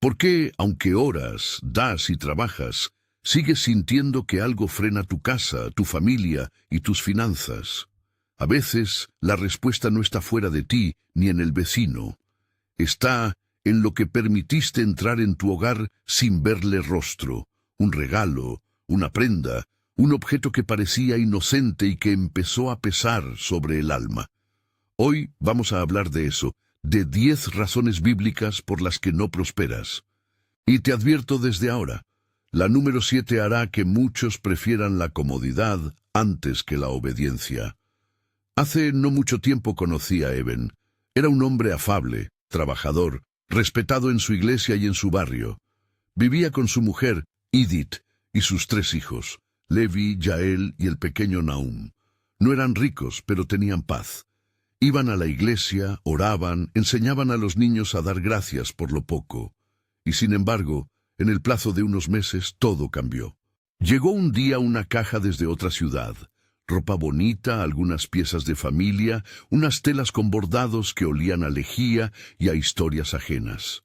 ¿Por qué, aunque oras, das y trabajas, sigues sintiendo que algo frena tu casa, tu familia y tus finanzas? A veces, la respuesta no está fuera de ti ni en el vecino. Está en lo que permitiste entrar en tu hogar sin verle rostro, un regalo, una prenda, un objeto que parecía inocente y que empezó a pesar sobre el alma. Hoy vamos a hablar de eso, de 10 razones bíblicas por las que no prosperas. Y te advierto desde ahora, la número 7 hará que muchos prefieran la comodidad antes que la obediencia. Hace no mucho tiempo conocí a Eben. Era un hombre afable, trabajador, respetado en su iglesia y en su barrio. Vivía con su mujer, Edith, y sus 3 hijos, Levi, Yael y el pequeño Nahum. No eran ricos, pero tenían paz. Iban a la iglesia, oraban, enseñaban a los niños a dar gracias por lo poco. Y sin embargo, en el plazo de unos meses, todo cambió. Llegó un día una caja desde otra ciudad. Ropa bonita, algunas piezas de familia, unas telas con bordados que olían a lejía y a historias ajenas.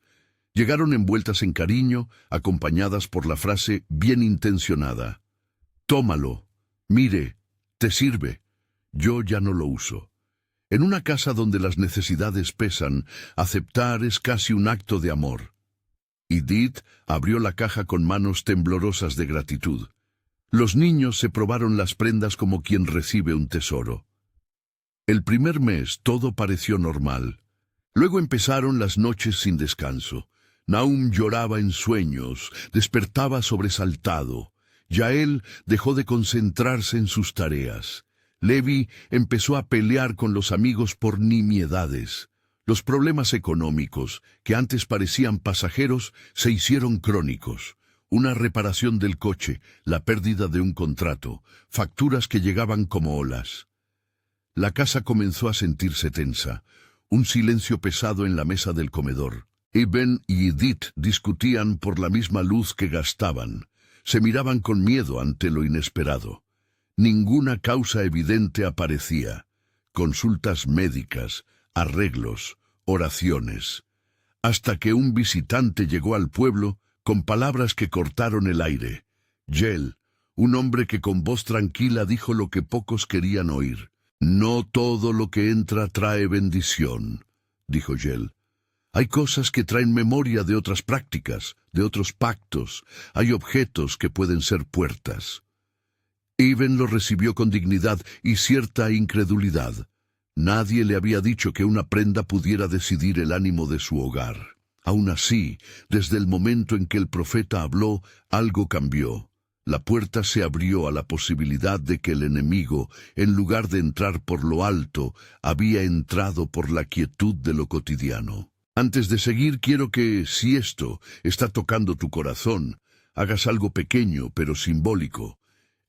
Llegaron envueltas en cariño, acompañadas por la frase bien intencionada: «Tómalo, mire, te sirve, yo ya no lo uso». En una casa donde las necesidades pesan, aceptar es casi un acto de amor. Edith abrió la caja con manos temblorosas de gratitud. Los niños se probaron las prendas como quien recibe un tesoro. El primer mes todo pareció normal. Luego empezaron las noches sin descanso. Nahum lloraba en sueños, despertaba sobresaltado. Yael dejó de concentrarse en sus tareas. Levi empezó a pelear con los amigos por nimiedades. Los problemas económicos, que antes parecían pasajeros, se hicieron crónicos. Una reparación del coche, la pérdida de un contrato, facturas que llegaban como olas. La casa comenzó a sentirse tensa, un silencio pesado en la mesa del comedor. Eben y Edith discutían por la misma luz que gastaban. Se miraban con miedo ante lo inesperado. Ninguna causa evidente aparecía. Consultas médicas, arreglos, oraciones. Hasta que un visitante llegó al pueblo con palabras que cortaron el aire. Yael, un hombre que con voz tranquila dijo lo que pocos querían oír. «No todo lo que entra trae bendición», dijo Yael. «Hay cosas que traen memoria de otras prácticas, de otros pactos. Hay objetos que pueden ser puertas». Eben lo recibió con dignidad y cierta incredulidad. Nadie le había dicho que una prenda pudiera decidir el ánimo de su hogar. Aún así, desde el momento en que el profeta habló, algo cambió. La puerta se abrió a la posibilidad de que el enemigo, en lugar de entrar por lo alto, había entrado por la quietud de lo cotidiano. Antes de seguir, quiero que, si esto está tocando tu corazón, hagas algo pequeño pero simbólico.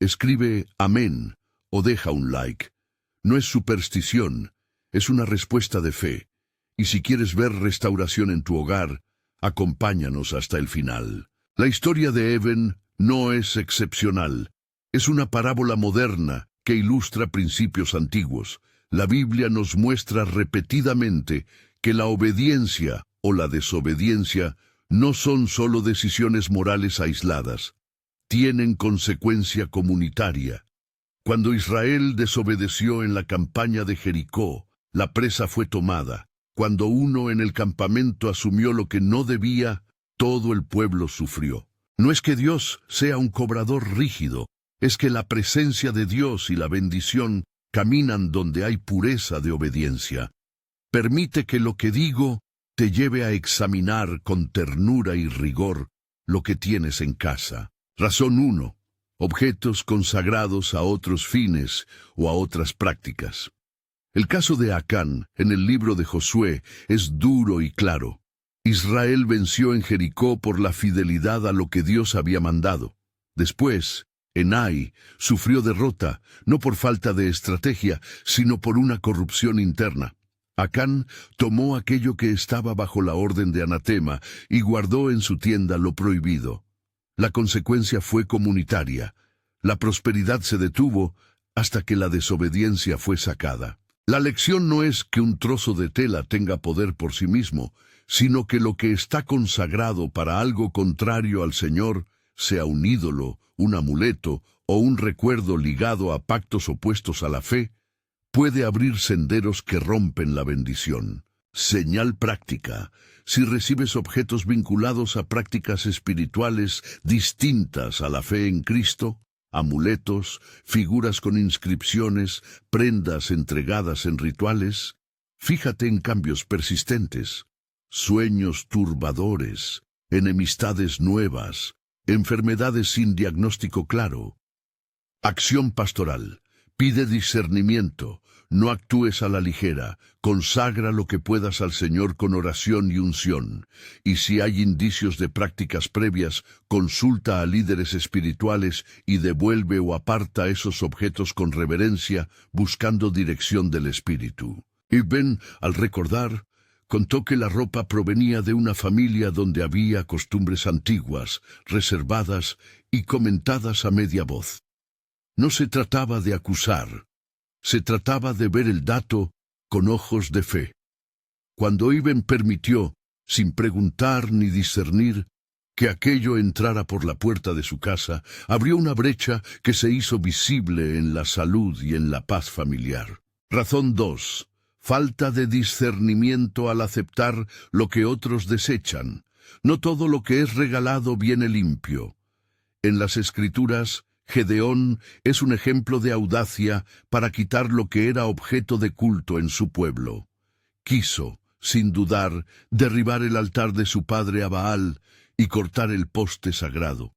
Escribe amén o deja un like. No es superstición, es una respuesta de fe. Y si quieres ver restauración en tu hogar, acompáñanos hasta el final. La historia de Eben no es excepcional. Es una parábola moderna que ilustra principios antiguos. La Biblia nos muestra repetidamente que la obediencia o la desobediencia no son solo decisiones morales aisladas. Tienen consecuencia comunitaria. Cuando Israel desobedeció en la campaña de Jericó, la presa fue tomada. Cuando uno en el campamento asumió lo que no debía, todo el pueblo sufrió. No es que Dios sea un cobrador rígido, es que la presencia de Dios y la bendición caminan donde hay pureza de obediencia. Permite que lo que digo te lleve a examinar con ternura y rigor lo que tienes en casa. Razón 1. Objetos consagrados a otros fines o a otras prácticas. El caso de Acán, en el libro de Josué, es duro y claro. Israel venció en Jericó por la fidelidad a lo que Dios había mandado. Después, en Ai, sufrió derrota, no por falta de estrategia, sino por una corrupción interna. Acán tomó aquello que estaba bajo la orden de anatema y guardó en su tienda lo prohibido. La consecuencia fue comunitaria. La prosperidad se detuvo hasta que la desobediencia fue sacada. La lección no es que un trozo de tela tenga poder por sí mismo, sino que lo que está consagrado para algo contrario al Señor, sea un ídolo, un amuleto o un recuerdo ligado a pactos opuestos a la fe, puede abrir senderos que rompen la bendición. Señal práctica. Si recibes objetos vinculados a prácticas espirituales distintas a la fe en Cristo, amuletos, figuras con inscripciones, prendas entregadas en rituales, fíjate en cambios persistentes, sueños turbadores, enemistades nuevas, enfermedades sin diagnóstico claro. Acción pastoral. Pide discernimiento, no actúes a la ligera, consagra lo que puedas al Señor con oración y unción, y si hay indicios de prácticas previas, consulta a líderes espirituales y devuelve o aparta esos objetos con reverencia, buscando dirección del Espíritu. Y Ben, al recordar, contó que la ropa provenía de una familia donde había costumbres antiguas, reservadas y comentadas a media voz. No se trataba de acusar, se trataba de ver el dato con ojos de fe. Cuando Iben permitió, sin preguntar ni discernir, que aquello entrara por la puerta de su casa, abrió una brecha que se hizo visible en la salud y en la paz familiar. Razón 2. Falta de discernimiento al aceptar lo que otros desechan. No todo lo que es regalado viene limpio. En las Escrituras, Gedeón es un ejemplo de audacia para quitar lo que era objeto de culto en su pueblo. Quiso, sin dudar, derribar el altar de su padre a Baal y cortar el poste sagrado.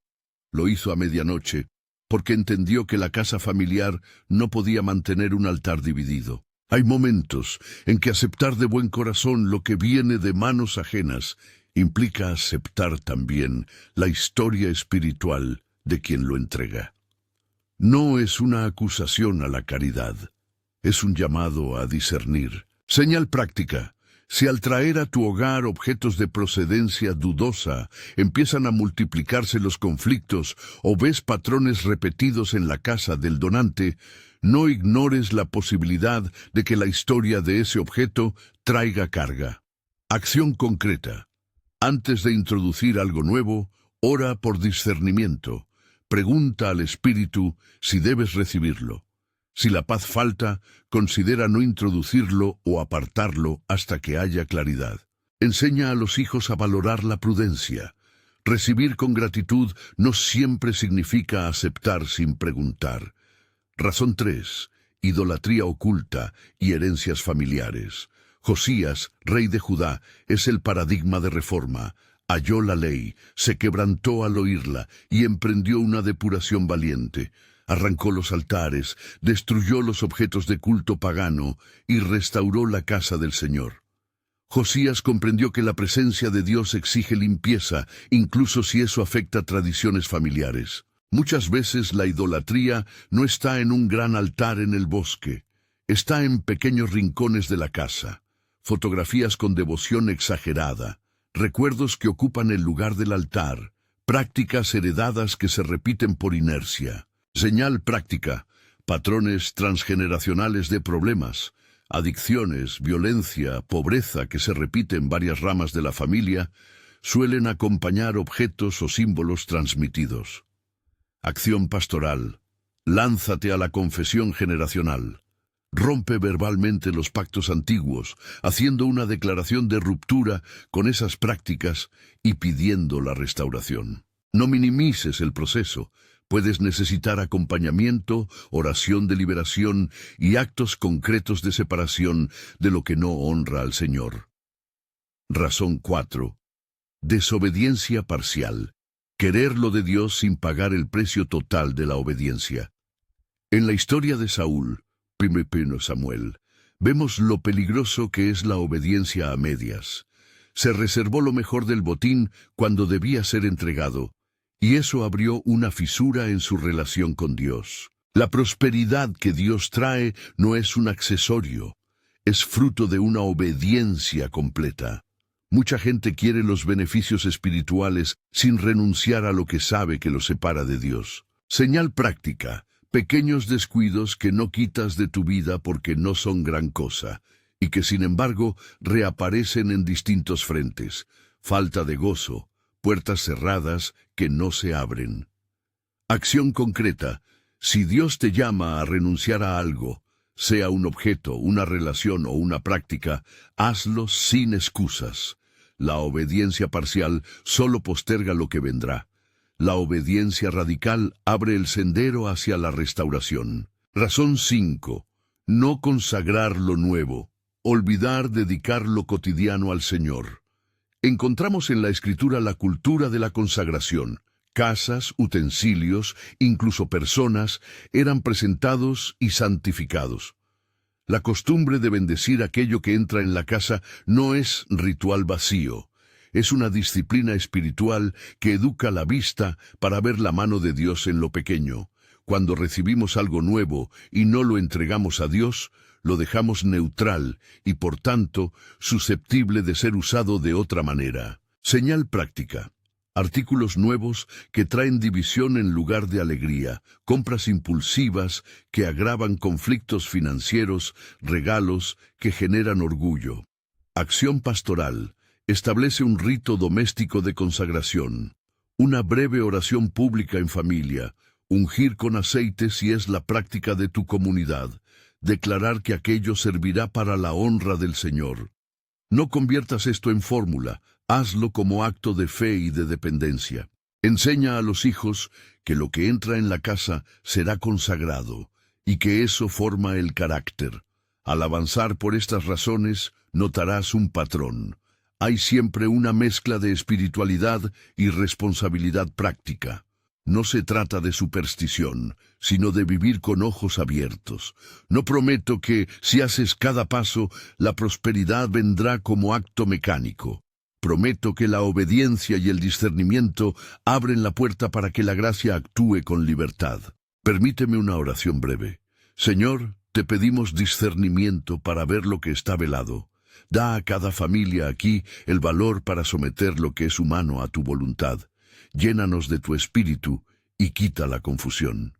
Lo hizo a medianoche, porque entendió que la casa familiar no podía mantener un altar dividido. Hay momentos en que aceptar de buen corazón lo que viene de manos ajenas implica aceptar también la historia espiritual de quien lo entrega. No es una acusación a la caridad, es un llamado a discernir. Señal práctica. Si al traer a tu hogar objetos de procedencia dudosa empiezan a multiplicarse los conflictos o ves patrones repetidos en la casa del donante, no ignores la posibilidad de que la historia de ese objeto traiga carga. Acción concreta. Antes de introducir algo nuevo, ora por discernimiento. Pregunta al Espíritu si debes recibirlo. Si la paz falta, considera no introducirlo o apartarlo hasta que haya claridad. Enseña a los hijos a valorar la prudencia. Recibir con gratitud no siempre significa aceptar sin preguntar. Razón 3. Idolatría oculta y herencias familiares. Josías, rey de Judá, es el paradigma de reforma. Halló la ley, se quebrantó al oírla y emprendió una depuración valiente. Arrancó los altares, destruyó los objetos de culto pagano y restauró la casa del Señor. Josías comprendió que la presencia de Dios exige limpieza, incluso si eso afecta tradiciones familiares. Muchas veces la idolatría no está en un gran altar en el bosque, está en pequeños rincones de la casa, fotografías con devoción exagerada, recuerdos que ocupan el lugar del altar, prácticas heredadas que se repiten por inercia. Señal práctica, patrones transgeneracionales de problemas, adicciones, violencia, pobreza que se repiten en varias ramas de la familia, suelen acompañar objetos o símbolos transmitidos. Acción pastoral. Lánzate a la confesión generacional. Rompe verbalmente los pactos antiguos, haciendo una declaración de ruptura con esas prácticas y pidiendo la restauración. No minimices el proceso. Puedes necesitar acompañamiento, oración de liberación y actos concretos de separación de lo que no honra al Señor. Razón 4. Desobediencia parcial. Querer lo de Dios sin pagar el precio total de la obediencia. En la historia de Saúl, 1 Samuel, vemos lo peligroso que es la obediencia a medias. Se reservó lo mejor del botín cuando debía ser entregado, y eso abrió una fisura en su relación con Dios. La prosperidad que Dios trae no es un accesorio, es fruto de una obediencia completa. Mucha gente quiere los beneficios espirituales sin renunciar a lo que sabe que los separa de Dios. Señal práctica. Pequeños descuidos que no quitas de tu vida porque no son gran cosa. y que sin embargo reaparecen en distintos frentes: falta de gozo, puertas cerradas que no se abren. Acción concreta. Si Dios te llama a renunciar a algo, sea un objeto, una relación o una práctica, hazlo sin excusas. La obediencia parcial solo posterga lo que vendrá. La obediencia radical abre el sendero hacia la restauración. Razón 5. No consagrar lo nuevo. Olvidar dedicar lo cotidiano al Señor. Encontramos en la Escritura la cultura de la consagración. Casas, utensilios, incluso personas, eran presentados y santificados. La costumbre de bendecir aquello que entra en la casa no es ritual vacío. Es una disciplina espiritual que educa la vista para ver la mano de Dios en lo pequeño. Cuando recibimos algo nuevo y no lo entregamos a Dios, lo dejamos neutral y, por tanto, susceptible de ser usado de otra manera. Señal práctica. Artículos nuevos que traen división en lugar de alegría, compras impulsivas que agravan conflictos financieros, regalos que generan orgullo. Acción pastoral. Establece un rito doméstico de consagración. Una breve oración pública en familia. Ungir con aceite si es la práctica de tu comunidad. Declarar que aquello servirá para la honra del Señor. No conviertas esto en fórmula, hazlo como acto de fe y de dependencia. Enseña a los hijos que lo que entra en la casa será consagrado y que eso forma el carácter. Al avanzar por estas razones, notarás un patrón. Hay siempre una mezcla de espiritualidad y responsabilidad práctica. No se trata de superstición, sino de vivir con ojos abiertos. No prometo que, si haces cada paso, la prosperidad vendrá como acto mecánico. Prometo que la obediencia y el discernimiento abren la puerta para que la gracia actúe con libertad. Permíteme una oración breve. Señor, te pedimos discernimiento para ver lo que está velado. Da a cada familia aquí el valor para someter lo que es humano a tu voluntad. Llénanos de tu espíritu y quita la confusión.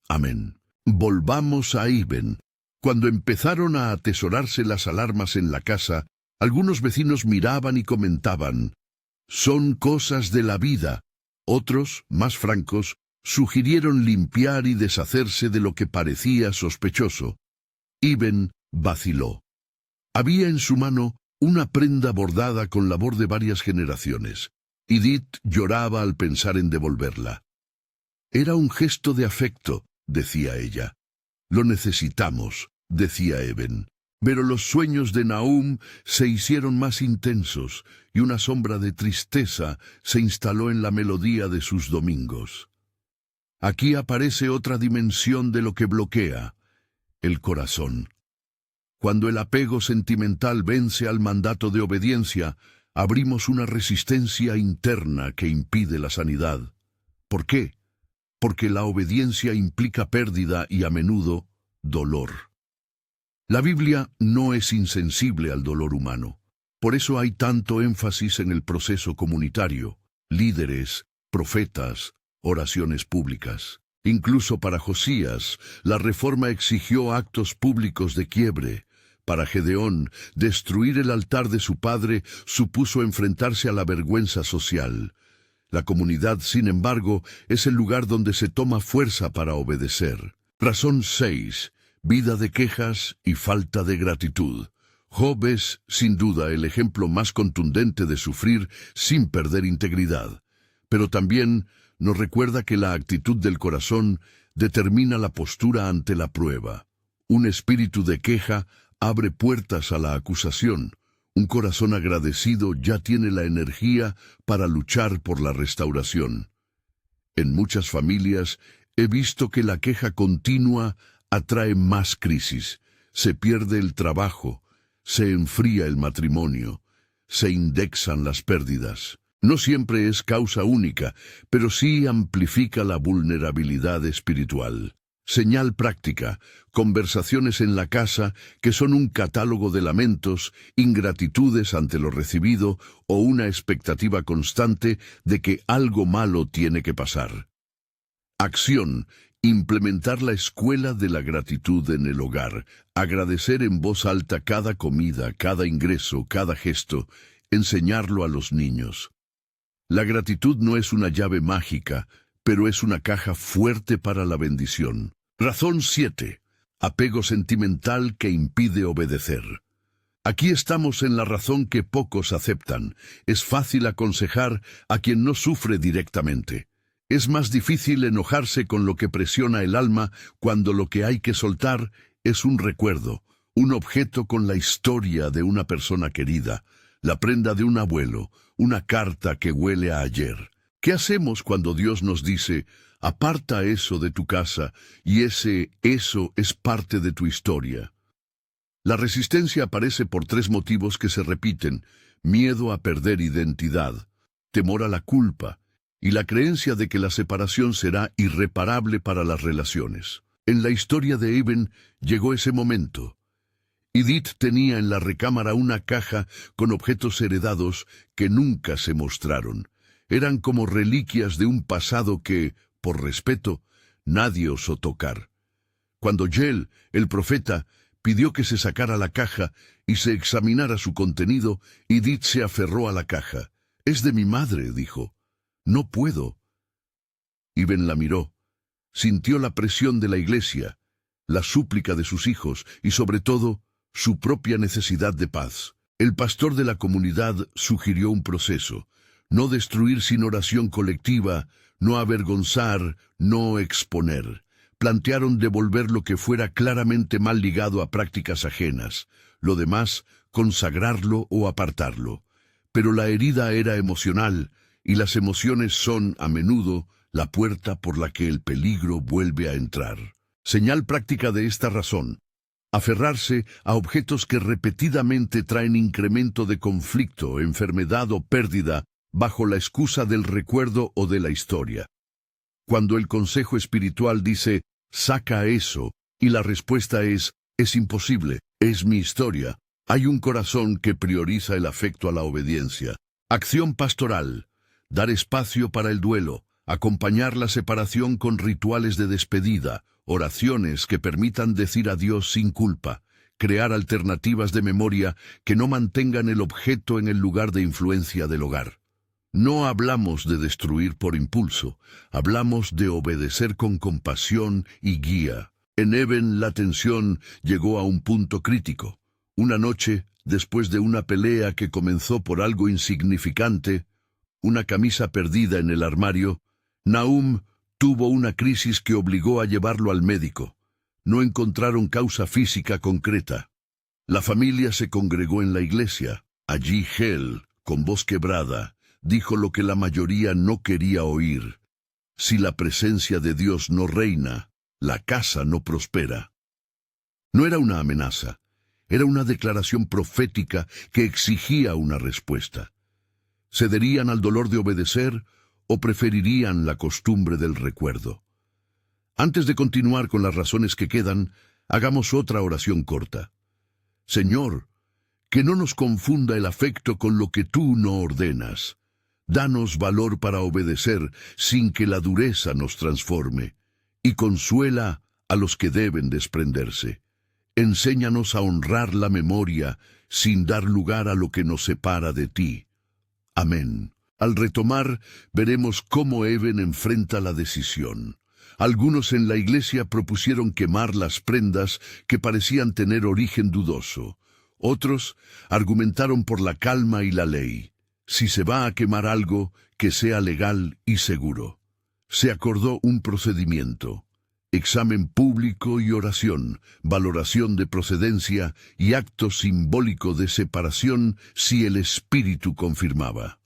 Amén. Volvamos a Iben. Cuando empezaron a atesorarse las alarmas en la casa, algunos vecinos miraban y comentaban: «Son cosas de la vida». Otros, más francos, sugirieron limpiar y deshacerse de lo que parecía sospechoso. Iben vaciló. Había en su mano una prenda bordada con labor de varias generaciones. Edith lloraba al pensar en devolverla. «Era un gesto de afecto», decía ella. «Lo necesitamos», decía Eben. Pero los sueños de Nahum se hicieron más intensos y una sombra de tristeza se instaló en la melodía de sus domingos. Aquí aparece otra dimensión de lo que bloquea: el corazón. Cuando el apego sentimental vence al mandato de obediencia, abrimos una resistencia interna que impide la sanidad. ¿Por qué? Porque la obediencia implica pérdida y, a menudo, dolor. La Biblia no es insensible al dolor humano. Por eso hay tanto énfasis en el proceso comunitario, líderes, profetas, oraciones públicas. Incluso para Josías, la reforma exigió actos públicos de quiebre. Para Gedeón, destruir el altar de su padre supuso enfrentarse a la vergüenza social. La comunidad, sin embargo, es el lugar donde se toma fuerza para obedecer. Razón 6. Vida de quejas y falta de gratitud. Job es, sin duda, el ejemplo más contundente de sufrir sin perder integridad. Pero también nos recuerda que la actitud del corazón determina la postura ante la prueba. Un espíritu de queja abre puertas a la acusación. Un corazón agradecido ya tiene la energía para luchar por la restauración. En muchas familias he visto que la queja continua atrae más crisis. Se pierde el trabajo, se enfría el matrimonio, se indexan las pérdidas. No siempre es causa única, pero sí amplifica la vulnerabilidad espiritual. Señal práctica: conversaciones en la casa que son un catálogo de lamentos, ingratitudes ante lo recibido o una expectativa constante de que algo malo tiene que pasar. Acción: Implementar la escuela de la gratitud en el hogar, agradecer en voz alta cada comida, cada ingreso, cada gesto, enseñarlo a los niños. La gratitud no es una llave mágica, pero es una caja fuerte para la bendición. Razón 7. Apego sentimental que impide obedecer. Aquí estamos en la razón que pocos aceptan. Es fácil aconsejar a quien no sufre directamente. Es más difícil enojarse con lo que presiona el alma cuando lo que hay que soltar es un recuerdo, un objeto con la historia de una persona querida, la prenda de un abuelo, una carta que huele a ayer. ¿Qué hacemos cuando Dios nos dice, aparta eso de tu casa y eso es parte de tu historia? La resistencia aparece por 3 motivos que se repiten: miedo a perder identidad, temor a la culpa y la creencia de que la separación será irreparable para las relaciones. En la historia de Eben llegó ese momento. Edith tenía en la recámara una caja con objetos heredados que nunca se mostraron. Eran como reliquias de un pasado que, por respeto, nadie osó tocar. Cuando Joel, el profeta, pidió que se sacara la caja y se examinara su contenido, Edith se aferró a la caja. «Es de mi madre», dijo. «No puedo». Eben la miró. Sintió la presión de la iglesia, la súplica de sus hijos y, sobre todo, su propia necesidad de paz. El pastor de la comunidad sugirió un proceso: no destruir sin oración colectiva, no avergonzar, no exponer. Plantearon devolver lo que fuera claramente mal ligado a prácticas ajenas, lo demás, consagrarlo o apartarlo. Pero la herida era emocional, y las emociones son, a menudo, la puerta por la que el peligro vuelve a entrar. Señal práctica de esta razón: aferrarse a objetos que repetidamente traen incremento de conflicto, enfermedad o pérdida, bajo la excusa del recuerdo o de la historia. Cuando el consejo espiritual dice, saca eso, y la respuesta es imposible, es mi historia, hay un corazón que prioriza el afecto a la obediencia. Acción pastoral: dar espacio para el duelo, acompañar la separación con rituales de despedida, oraciones que permitan decir adiós sin culpa, crear alternativas de memoria que no mantengan el objeto en el lugar de influencia del hogar. No hablamos de destruir por impulso, hablamos de obedecer con compasión y guía. En Eben la tensión llegó a un punto crítico. Una noche, después de una pelea que comenzó por algo insignificante, una camisa perdida en el armario, Nahum tuvo una crisis que obligó a llevarlo al médico. No encontraron causa física concreta. La familia se congregó en la iglesia. Allí Joel, con voz quebrada, dijo lo que la mayoría no quería oír: si la presencia de Dios no reina, la casa no prospera. No era una amenaza, era una declaración profética que exigía una respuesta. ¿Cederían al dolor de obedecer o preferirían la costumbre del recuerdo? Antes de continuar con las razones que quedan, hagamos otra oración corta. Señor, que no nos confunda el afecto con lo que tú no ordenas. Danos valor para obedecer sin que la dureza nos transforme, y consuela a los que deben desprenderse. Enséñanos a honrar la memoria sin dar lugar a lo que nos separa de ti. Amén. Al retomar, veremos cómo Eben enfrenta la decisión. Algunos en la iglesia propusieron quemar las prendas que parecían tener origen dudoso. Otros argumentaron por la calma y la ley. Si se va a quemar algo, que sea legal y seguro. Se acordó un procedimiento: examen público y oración, valoración de procedencia y acto simbólico de separación si el espíritu confirmaba.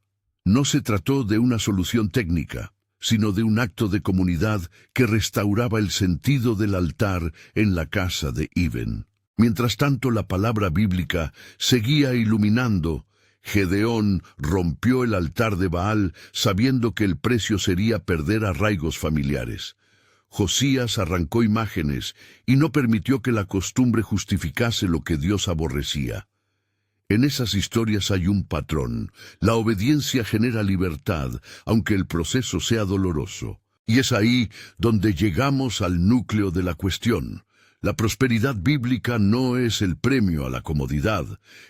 No se trató de una solución técnica, sino de un acto de comunidad que restauraba el sentido del altar en la casa de Eben. Mientras tanto, la palabra bíblica seguía iluminando. Gedeón rompió el altar de Baal sabiendo que el precio sería perder arraigos familiares. Josías arrancó imágenes y no permitió que la costumbre justificase lo que Dios aborrecía. En esas historias hay un patrón. La obediencia genera libertad, aunque el proceso sea doloroso. Y es ahí donde llegamos al núcleo de la cuestión. La prosperidad bíblica no es el premio a la comodidad,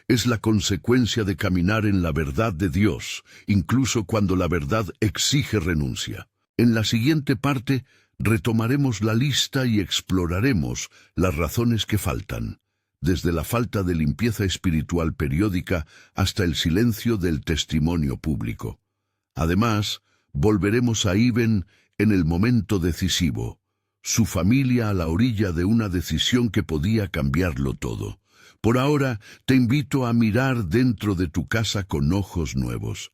es la consecuencia de caminar en la verdad de Dios, incluso cuando la verdad exige renuncia. En la siguiente parte retomaremos la lista y exploraremos las razones que faltan, desde la falta de limpieza espiritual periódica hasta el silencio del testimonio público. Además, volveremos a Ibn en el momento decisivo, su familia a la orilla de una decisión que podía cambiarlo todo. Por ahora, te invito a mirar dentro de tu casa con ojos nuevos,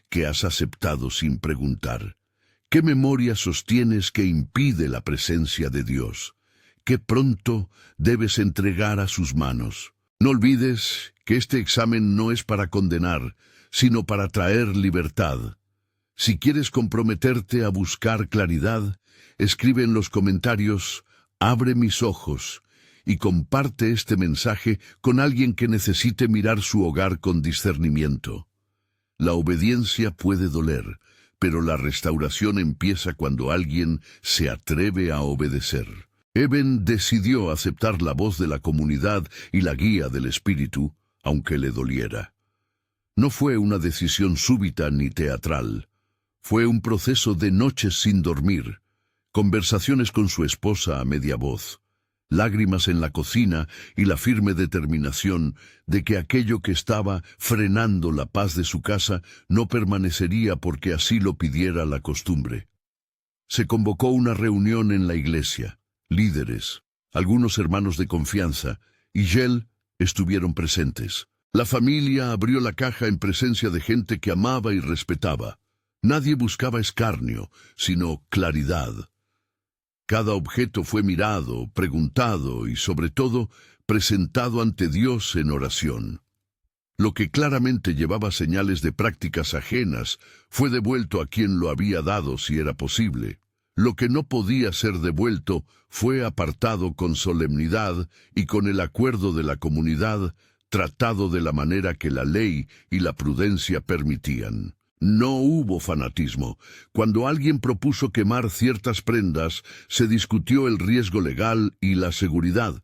que has aceptado sin preguntar. ¿Qué memoria sostienes que impide la presencia de Dios? ¿Qué pronto debes entregar a sus manos? No olvides que este examen no es para condenar, sino para traer libertad. Si quieres comprometerte a buscar claridad, escribe en los comentarios «Abre mis ojos» y comparte este mensaje con alguien que necesite mirar su hogar con discernimiento. La obediencia puede doler, pero la restauración empieza cuando alguien se atreve a obedecer. Eben decidió aceptar la voz de la comunidad y la guía del Espíritu, aunque le doliera. No fue una decisión súbita ni teatral. Fue un proceso de noches sin dormir, conversaciones con su esposa a media voz, lágrimas en la cocina y la firme determinación de que aquello que estaba frenando la paz de su casa no permanecería porque así lo pidiera la costumbre. Se convocó una reunión en la iglesia. Líderes, algunos hermanos de confianza y Yel estuvieron presentes. La familia abrió la caja en presencia de gente que amaba y respetaba. Nadie buscaba escarnio, sino claridad. Cada objeto fue mirado, preguntado y, sobre todo, presentado ante Dios en oración. Lo que claramente llevaba señales de prácticas ajenas fue devuelto a quien lo había dado si era posible. Lo que no podía ser devuelto fue apartado con solemnidad y con el acuerdo de la comunidad, tratado de la manera que la ley y la prudencia permitían. No hubo fanatismo. Cuando alguien propuso quemar ciertas prendas, se discutió el riesgo legal y la seguridad.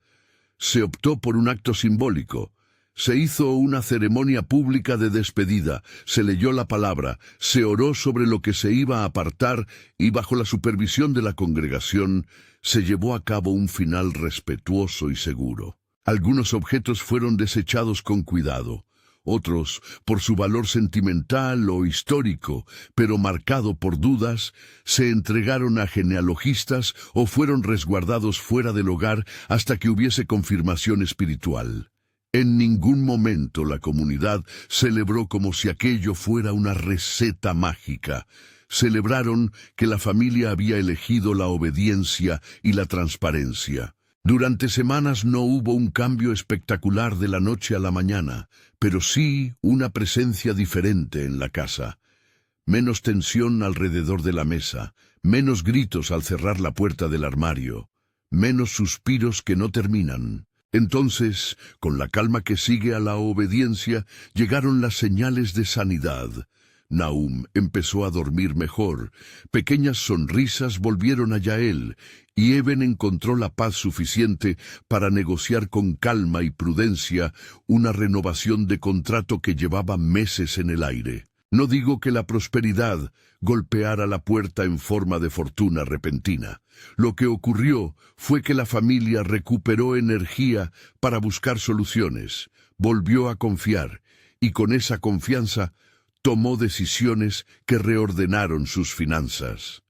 Se optó por un acto simbólico. Se hizo una ceremonia pública de despedida, se leyó la palabra, se oró sobre lo que se iba a apartar y bajo la supervisión de la congregación se llevó a cabo un final respetuoso y seguro. Algunos objetos fueron desechados con cuidado. Otros, por su valor sentimental o histórico, pero marcado por dudas, se entregaron a genealogistas o fueron resguardados fuera del hogar hasta que hubiese confirmación espiritual. En ningún momento la comunidad celebró como si aquello fuera una receta mágica. Celebraron que la familia había elegido la obediencia y la transparencia. Durante semanas no hubo un cambio espectacular de la noche a la mañana, pero sí una presencia diferente en la casa. Menos tensión alrededor de la mesa, menos gritos al cerrar la puerta del armario, menos suspiros que no terminan. Entonces, con la calma que sigue a la obediencia, llegaron las señales de sanidad. Nahum empezó a dormir mejor, pequeñas sonrisas volvieron a Yael, y Eben encontró la paz suficiente para negociar con calma y prudencia una renovación de contrato que llevaba meses en el aire. No digo que la prosperidad golpeara la puerta en forma de fortuna repentina. Lo que ocurrió fue que la familia recuperó energía para buscar soluciones, volvió a confiar, y con esa confianza tomó decisiones que reordenaron sus finanzas.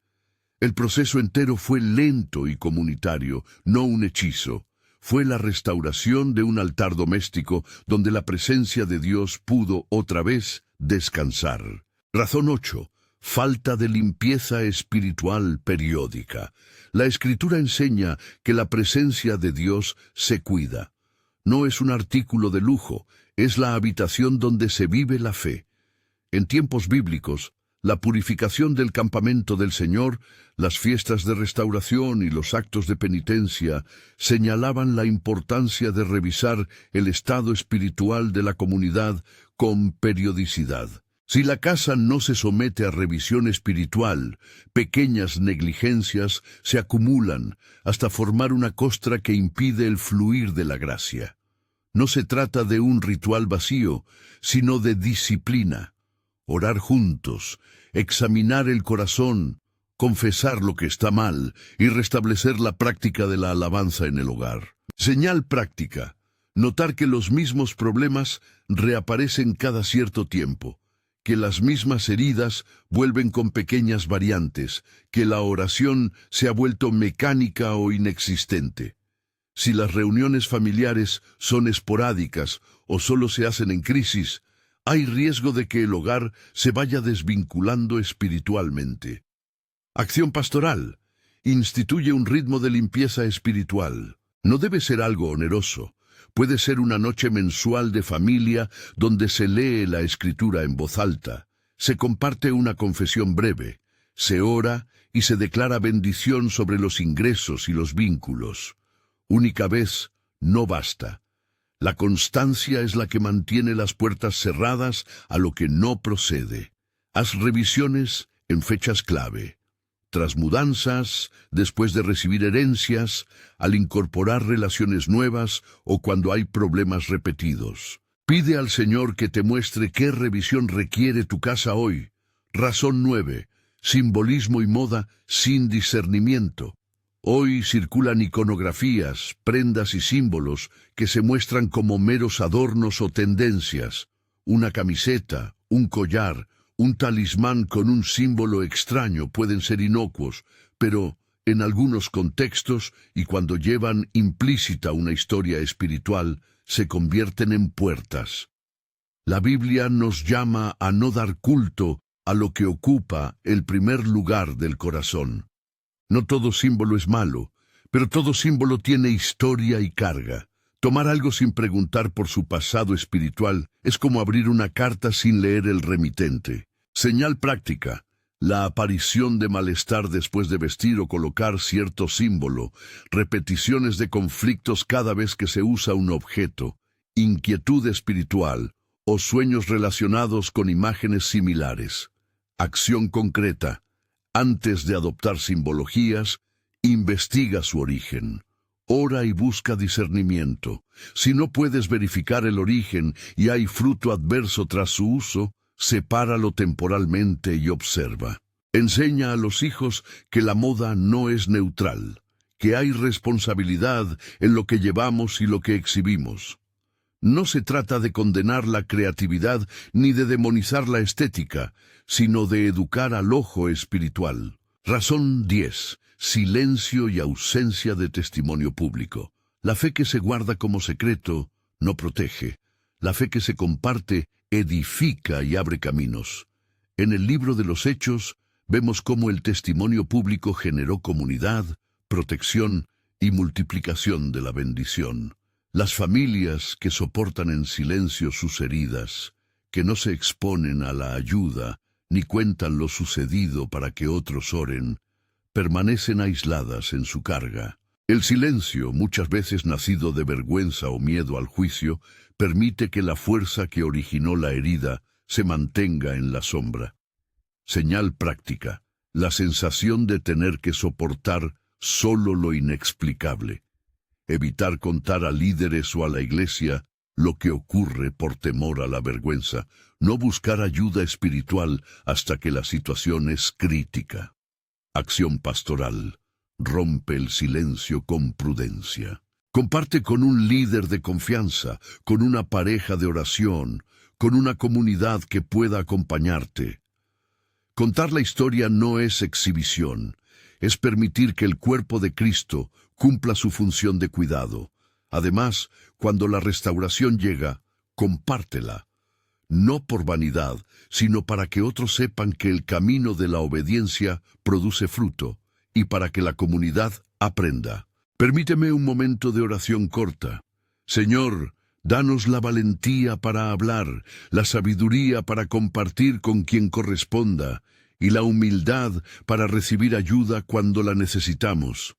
El proceso entero fue lento y comunitario, no un hechizo. Fue la restauración de un altar doméstico donde la presencia de Dios pudo otra vez descansar. Razón 8. Falta de limpieza espiritual periódica. La Escritura enseña que la presencia de Dios se cuida. No es un artículo de lujo, es la habitación donde se vive la fe. En tiempos bíblicos, la purificación del campamento del Señor, las fiestas de restauración y los actos de penitencia señalaban la importancia de revisar el estado espiritual de la comunidad con periodicidad. Si la casa no se somete a revisión espiritual, pequeñas negligencias se acumulan hasta formar una costra que impide el fluir de la gracia. No se trata de un ritual vacío, sino de disciplina. Orar juntos, examinar el corazón, confesar lo que está mal y restablecer la práctica de la alabanza en el hogar. Señal práctica. Notar que los mismos problemas reaparecen cada cierto tiempo, que las mismas heridas vuelven con pequeñas variantes, que la oración se ha vuelto mecánica o inexistente. Si las reuniones familiares son esporádicas o solo se hacen en crisis, hay riesgo de que el hogar se vaya desvinculando espiritualmente. Acción pastoral. Instituye un ritmo de limpieza espiritual. No debe ser algo oneroso. Puede ser una noche mensual de familia donde se lee la Escritura en voz alta, se comparte una confesión breve, se ora y se declara bendición sobre los ingresos y los vínculos. Única vez no basta. La constancia es la que mantiene las puertas cerradas a lo que no procede. Haz revisiones en fechas clave. Tras mudanzas, después de recibir herencias, al incorporar relaciones nuevas o cuando hay problemas repetidos. Pide al Señor que te muestre qué revisión requiere tu casa hoy. Razón 9. Simbolismo y moda sin discernimiento. Hoy circulan iconografías, prendas y símbolos que se muestran como meros adornos o tendencias. Una camiseta, un collar, un talismán con un símbolo extraño pueden ser inocuos, pero en algunos contextos y cuando llevan implícita una historia espiritual, se convierten en puertas. La Biblia nos llama a no dar culto a lo que ocupa el primer lugar del corazón. No todo símbolo es malo, pero todo símbolo tiene historia y carga. Tomar algo sin preguntar por su pasado espiritual es como abrir una carta sin leer el remitente. Señal práctica. La aparición de malestar después de vestir o colocar cierto símbolo, repeticiones de conflictos cada vez que se usa un objeto, inquietud espiritual o sueños relacionados con imágenes similares. Acción concreta. Antes de adoptar simbologías, investiga su origen. Ora y busca discernimiento. Si no puedes verificar el origen y hay fruto adverso tras su uso, sepáralo temporalmente y observa. Enseña a los hijos que la moda no es neutral, que hay responsabilidad en lo que llevamos y lo que exhibimos. No se trata de condenar la creatividad ni de demonizar la estética, sino de educar al ojo espiritual. Razón 10. Silencio y ausencia de testimonio público. La fe que se guarda como secreto no protege. La fe que se comparte edifica y abre caminos. En el libro de los Hechos vemos cómo el testimonio público generó comunidad, protección y multiplicación de la bendición. Las familias que soportan en silencio sus heridas, que no se exponen a la ayuda, ni cuentan lo sucedido para que otros oren, permanecen aisladas en su carga. El silencio, muchas veces nacido de vergüenza o miedo al juicio, permite que la fuerza que originó la herida se mantenga en la sombra. Señal práctica. La sensación de tener que soportar solo lo inexplicable. Evitar contar a líderes o a la iglesia lo que ocurre por temor a la vergüenza. No buscar ayuda espiritual hasta que la situación es crítica. Acción pastoral. Rompe el silencio con prudencia. Comparte con un líder de confianza, con una pareja de oración, con una comunidad que pueda acompañarte. Contar la historia no es exhibición, es permitir que el cuerpo de Cristo cumpla su función de cuidado. Además, cuando la restauración llega, compártela. No por vanidad, sino para que otros sepan que el camino de la obediencia produce fruto y para que la comunidad aprenda. Permíteme un momento de oración corta. Señor, danos la valentía para hablar, la sabiduría para compartir con quien corresponda y la humildad para recibir ayuda cuando la necesitamos.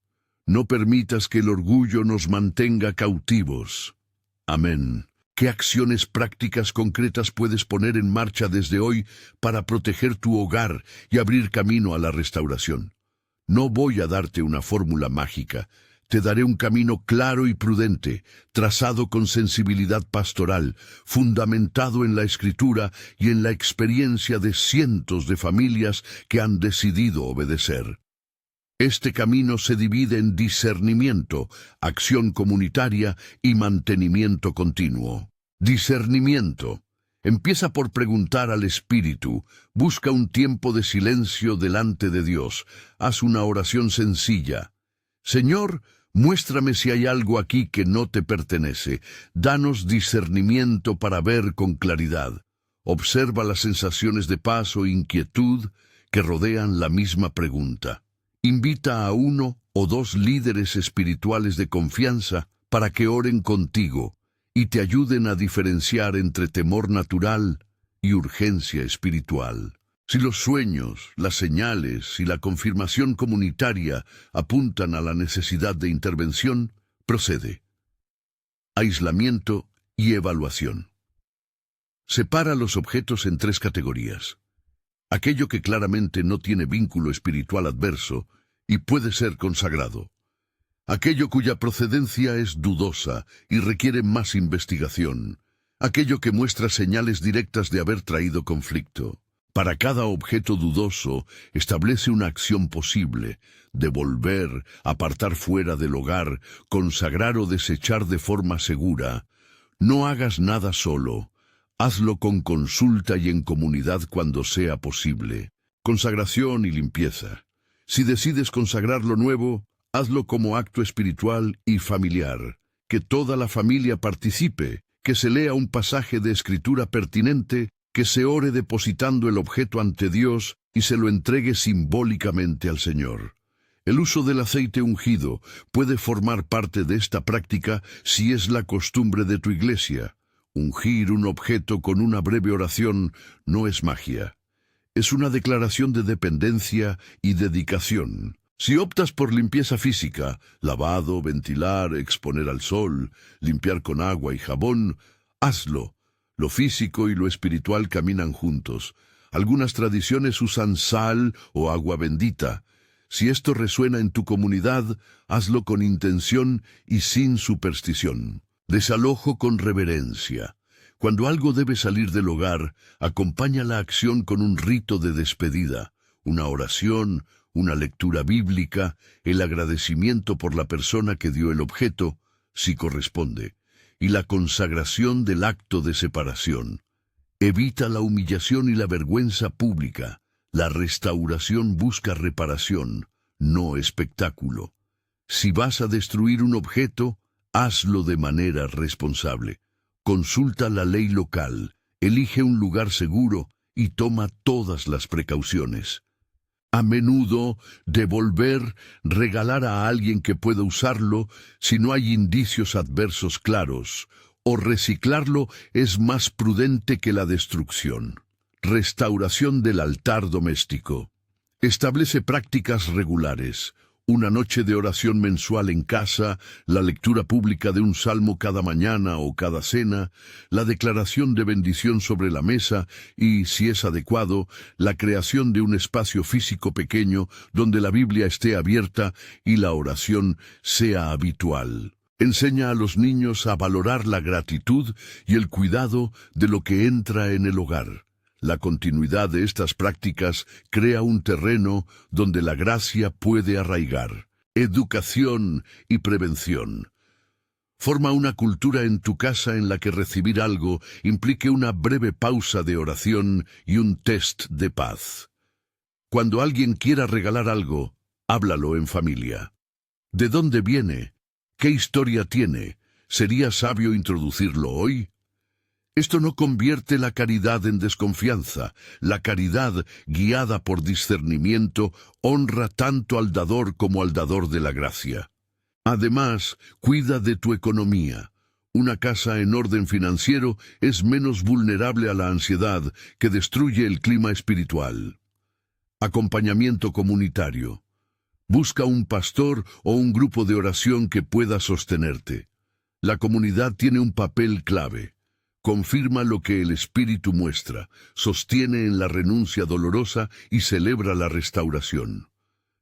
No permitas que el orgullo nos mantenga cautivos. Amén. ¿Qué acciones prácticas concretas puedes poner en marcha desde hoy para proteger tu hogar y abrir camino a la restauración? No voy a darte una fórmula mágica. Te daré un camino claro y prudente, trazado con sensibilidad pastoral, fundamentado en la Escritura y en la experiencia de cientos de familias que han decidido obedecer. Este camino se divide en discernimiento, acción comunitaria y mantenimiento continuo. Discernimiento. Empieza por preguntar al Espíritu, busca un tiempo de silencio delante de Dios, haz una oración sencilla. Señor, muéstrame si hay algo aquí que no te pertenece, danos discernimiento para ver con claridad. Observa las sensaciones de paz o inquietud que rodean la misma pregunta. Invita a uno o dos líderes espirituales de confianza para que oren contigo y te ayuden a diferenciar entre temor natural y urgencia espiritual. Si los sueños, las señales y la confirmación comunitaria apuntan a la necesidad de intervención, procede. Aislamiento y evaluación. Separa los objetos en tres categorías. Aquello que claramente no tiene vínculo espiritual adverso y puede ser consagrado. Aquello cuya procedencia es dudosa y requiere más investigación. Aquello que muestra señales directas de haber traído conflicto. Para cada objeto dudoso, establece una acción posible: devolver, apartar fuera del hogar, consagrar o desechar de forma segura. No hagas nada solo. Hazlo con consulta y en comunidad cuando sea posible. Consagración y limpieza. Si decides consagrar lo nuevo, hazlo como acto espiritual y familiar. Que toda la familia participe, que se lea un pasaje de escritura pertinente, que se ore depositando el objeto ante Dios y se lo entregue simbólicamente al Señor. El uso del aceite ungido puede formar parte de esta práctica si es la costumbre de tu iglesia. Ungir un objeto con una breve oración no es magia. Es una declaración de dependencia y dedicación. Si optas por limpieza física, lavado, ventilar, exponer al sol, limpiar con agua y jabón, hazlo. Lo físico y lo espiritual caminan juntos. Algunas tradiciones usan sal o agua bendita. Si esto resuena en tu comunidad, hazlo con intención y sin superstición. Desalojo con reverencia. Cuando algo debe salir del hogar, acompaña la acción con un rito de despedida, una oración, una lectura bíblica, el agradecimiento por la persona que dio el objeto, si corresponde, y la consagración del acto de separación. Evita la humillación y la vergüenza pública. La restauración busca reparación, no espectáculo. Si vas a destruir un objeto, hazlo de manera responsable. Consulta la ley local, elige un lugar seguro y toma todas las precauciones. A menudo, devolver, regalar a alguien que pueda usarlo si no hay indicios adversos claros, o reciclarlo es más prudente que la destrucción. Restauración del altar doméstico. Establece prácticas regulares. Una noche de oración mensual en casa, la lectura pública de un salmo cada mañana o cada cena, la declaración de bendición sobre la mesa y, si es adecuado, la creación de un espacio físico pequeño donde la Biblia esté abierta y la oración sea habitual. Enseña a los niños a valorar la gratitud y el cuidado de lo que entra en el hogar. La continuidad de estas prácticas crea un terreno donde la gracia puede arraigar. Educación y prevención. Forma una cultura en tu casa en la que recibir algo implique una breve pausa de oración y un test de paz. Cuando alguien quiera regalar algo, háblalo en familia. ¿De dónde viene? ¿Qué historia tiene? ¿Sería sabio introducirlo hoy? Esto no convierte la caridad en desconfianza. La caridad, guiada por discernimiento, honra tanto al dador como al dador de la gracia. Además, cuida de tu economía. Una casa en orden financiero es menos vulnerable a la ansiedad que destruye el clima espiritual. Acompañamiento comunitario. Busca un pastor o un grupo de oración que pueda sostenerte. La comunidad tiene un papel clave. confirma lo que el Espíritu muestra, sostiene en la renuncia dolorosa y celebra la restauración.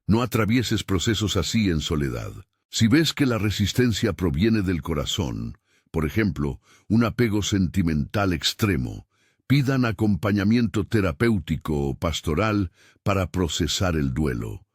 No atravieses procesos así en soledad. Si ves que la resistencia proviene del corazón, por ejemplo, un apego sentimental extremo, pidan acompañamiento terapéutico o pastoral para procesar el duelo.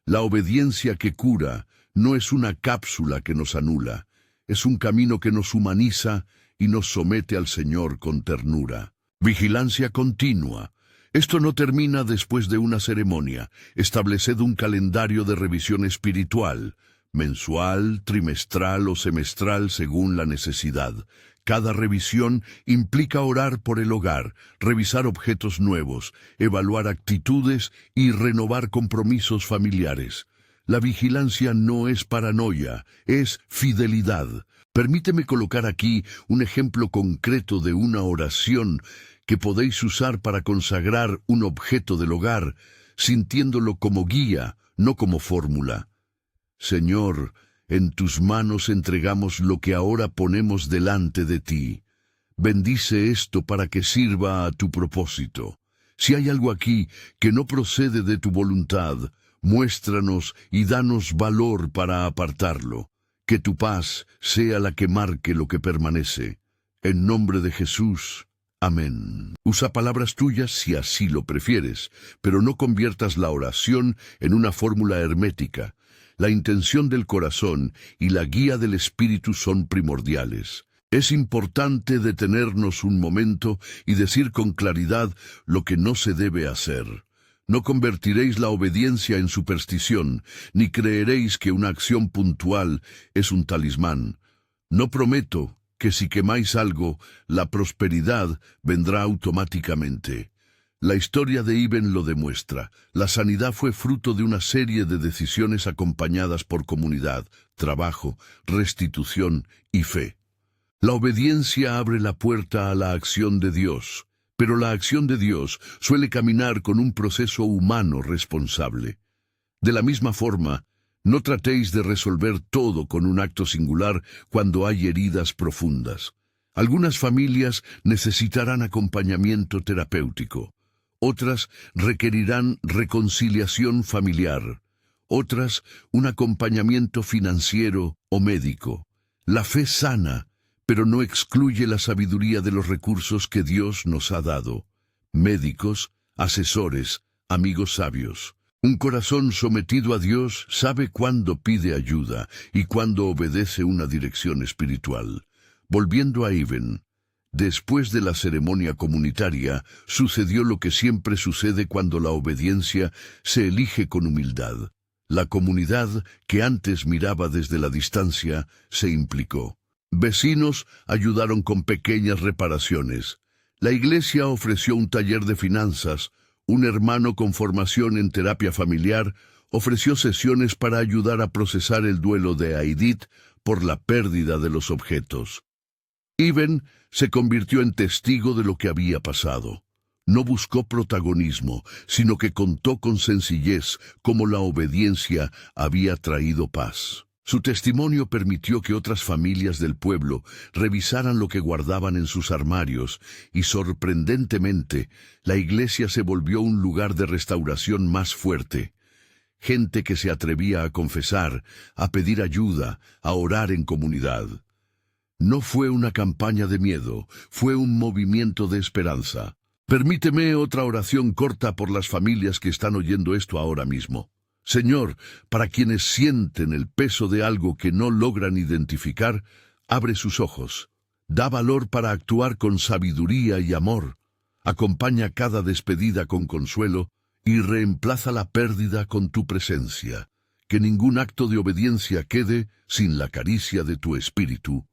La obediencia que cura no es una cápsula que nos anula, es un camino que nos humaniza y nos somete al Señor con ternura. Vigilancia continua. Esto no termina después de una ceremonia. Estableced un calendario de revisión espiritual, mensual, trimestral o semestral según la necesidad. Cada revisión implica orar por el hogar, revisar objetos nuevos, evaluar actitudes y renovar compromisos familiares. La vigilancia no es paranoia, es fidelidad. Permíteme colocar aquí un ejemplo concreto de una oración que podéis usar para consagrar un objeto del hogar, sintiéndolo como guía, no como fórmula. Señor, en tus manos entregamos lo que ahora ponemos delante de ti. Bendice esto para que sirva a tu propósito. Si hay algo aquí que no procede de tu voluntad, muéstranos y danos valor para apartarlo. Que tu paz sea la que marque lo que permanece. En nombre de Jesús. Amén. Usa palabras tuyas si así lo prefieres, pero no conviertas la oración en una fórmula hermética. La intención del corazón y la guía del Espíritu son primordiales. Es importante detenernos un momento y decir con claridad lo que no se debe hacer. No convertiréis la obediencia en superstición, ni creeréis que una acción puntual es un talismán. No prometo que si quemáis algo, la prosperidad vendrá automáticamente. La historia de Ibn lo demuestra. La sanidad fue fruto de una serie de decisiones acompañadas por comunidad, trabajo, restitución y fe. La obediencia abre la puerta a la acción de Dios. Pero la acción de Dios suele caminar con un proceso humano responsable. De la misma forma, no tratéis de resolver todo con un acto singular cuando hay heridas profundas. Algunas familias necesitarán acompañamiento terapéutico. Otras requerirán reconciliación familiar. Otras, un acompañamiento financiero o médico. La fe sana, pero no excluye la sabiduría de los recursos que Dios nos ha dado. Médicos, asesores, amigos sabios. Un corazón sometido a Dios sabe cuándo pide ayuda y cuándo obedece una dirección espiritual. Volviendo a Ibn, después de la ceremonia comunitaria, sucedió lo que siempre sucede cuando la obediencia se elige con humildad. La comunidad, que antes miraba desde la distancia, se implicó. Vecinos ayudaron con pequeñas reparaciones. La iglesia ofreció un taller de finanzas. Un hermano con formación en terapia familiar ofreció sesiones para ayudar a procesar el duelo de Aidit por la pérdida de los objetos. Ibn se convirtió en testigo de lo que había pasado. No buscó protagonismo, sino que contó con sencillez cómo la obediencia había traído paz. Su testimonio permitió que otras familias del pueblo revisaran lo que guardaban en sus armarios y, sorprendentemente, la iglesia se volvió un lugar de restauración más fuerte. Gente que se atrevía a confesar, a pedir ayuda, a orar en comunidad. No fue una campaña de miedo, fue un movimiento de esperanza. Permíteme otra oración corta por las familias que están oyendo esto ahora mismo. Señor, para quienes sienten el peso de algo que no logran identificar, abre sus ojos. Da valor para actuar con sabiduría y amor. Acompaña cada despedida con consuelo y reemplaza la pérdida con tu presencia. Que ningún acto de obediencia quede sin la caricia de tu espíritu.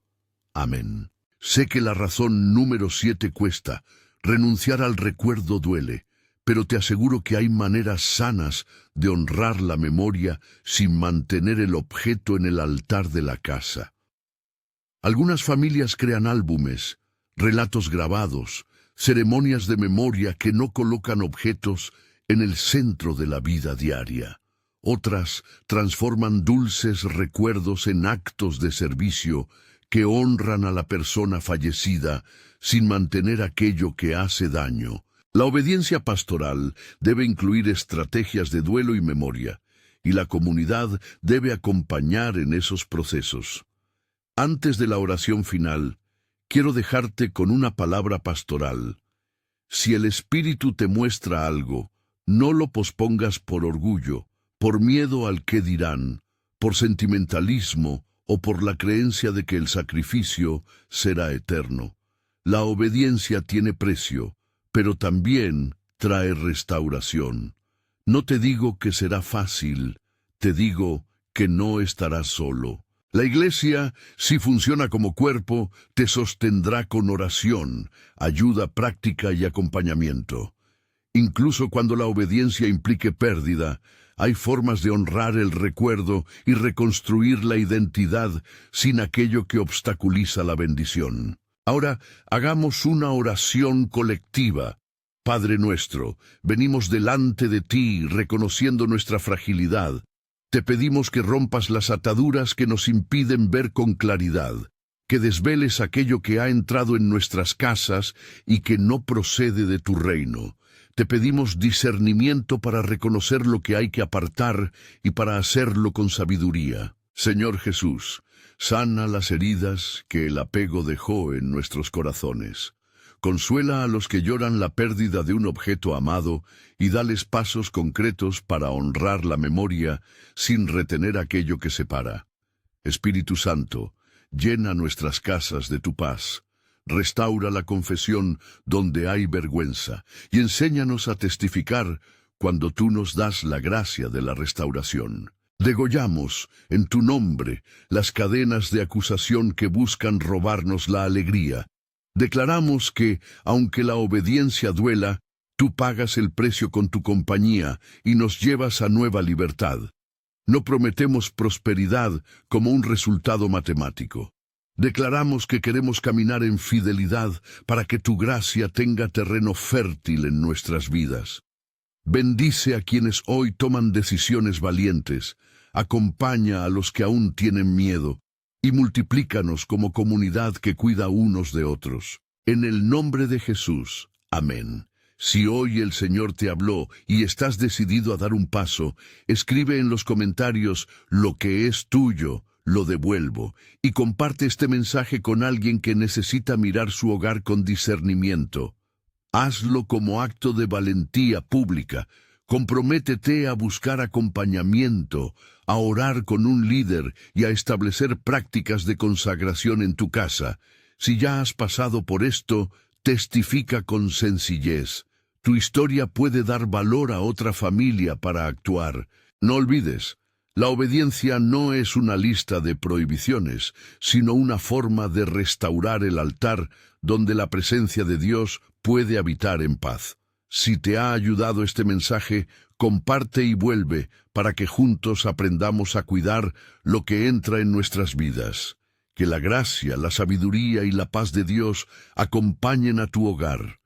Amén. Sé que la razón número 7 cuesta. Renunciar al recuerdo duele. Pero te aseguro que hay maneras sanas de honrar la memoria sin mantener el objeto en el altar de la casa. Algunas familias crean álbumes, relatos grabados, ceremonias de memoria que no colocan objetos en el centro de la vida diaria. Otras transforman dulces recuerdos en actos de servicio que honran a la persona fallecida sin mantener aquello que hace daño. La obediencia pastoral debe incluir estrategias de duelo y memoria, y la comunidad debe acompañar en esos procesos. Antes de la oración final, quiero dejarte con una palabra pastoral. Si el Espíritu te muestra algo, no lo pospongas por orgullo, por miedo al qué dirán, por sentimentalismo o por la creencia de que el sacrificio será eterno. La obediencia tiene precio, pero también trae restauración. No te digo que será fácil, te digo que no estarás solo. La Iglesia, si funciona como cuerpo, te sostendrá con oración, ayuda práctica y acompañamiento. Incluso cuando la obediencia implique pérdida, hay formas de honrar el recuerdo y reconstruir la identidad sin aquello que obstaculiza la bendición. Ahora, hagamos una oración colectiva. Padre nuestro, venimos delante de ti reconociendo nuestra fragilidad. Te pedimos que rompas las ataduras que nos impiden ver con claridad, que desveles aquello que ha entrado en nuestras casas y que no procede de tu reino. Te pedimos discernimiento para reconocer lo que hay que apartar y para hacerlo con sabiduría. Señor Jesús, sana las heridas que el apego dejó en nuestros corazones. Consuela a los que lloran la pérdida de un objeto amado y dales pasos concretos para honrar la memoria sin retener aquello que separa. Espíritu Santo, llena nuestras casas de tu paz. Restaura la confesión donde hay vergüenza y enséñanos a testificar cuando tú nos das la gracia de la restauración. Degollamos, en tu nombre, las cadenas de acusación que buscan robarnos la alegría. Declaramos que, aunque la obediencia duela, tú pagas el precio con tu compañía y nos llevas a nueva libertad. No prometemos prosperidad como un resultado matemático. Declaramos que queremos caminar en fidelidad para que tu gracia tenga terreno fértil en nuestras vidas. Bendice a quienes hoy toman decisiones valientes, acompaña a los que aún tienen miedo, y multiplícanos como comunidad que cuida unos de otros. En el nombre de Jesús. Amén. Si hoy el Señor te habló y estás decidido a dar un paso, escribe en los comentarios: lo que es tuyo, lo devuelvo, y comparte este mensaje con alguien que necesita mirar su hogar con discernimiento. Hazlo como acto de valentía pública. Comprométete a buscar acompañamiento, a orar con un líder y a establecer prácticas de consagración en tu casa. Si ya has pasado por esto, testifica con sencillez. Tu historia puede dar valor a otra familia para actuar. No olvides, la obediencia no es una lista de prohibiciones, sino una forma de restaurar el altar donde la presencia de Dios puede habitar en paz. Si te ha ayudado este mensaje, comparte y vuelve para que juntos aprendamos a cuidar lo que entra en nuestras vidas. Que la gracia, la sabiduría y la paz de Dios acompañen a tu hogar.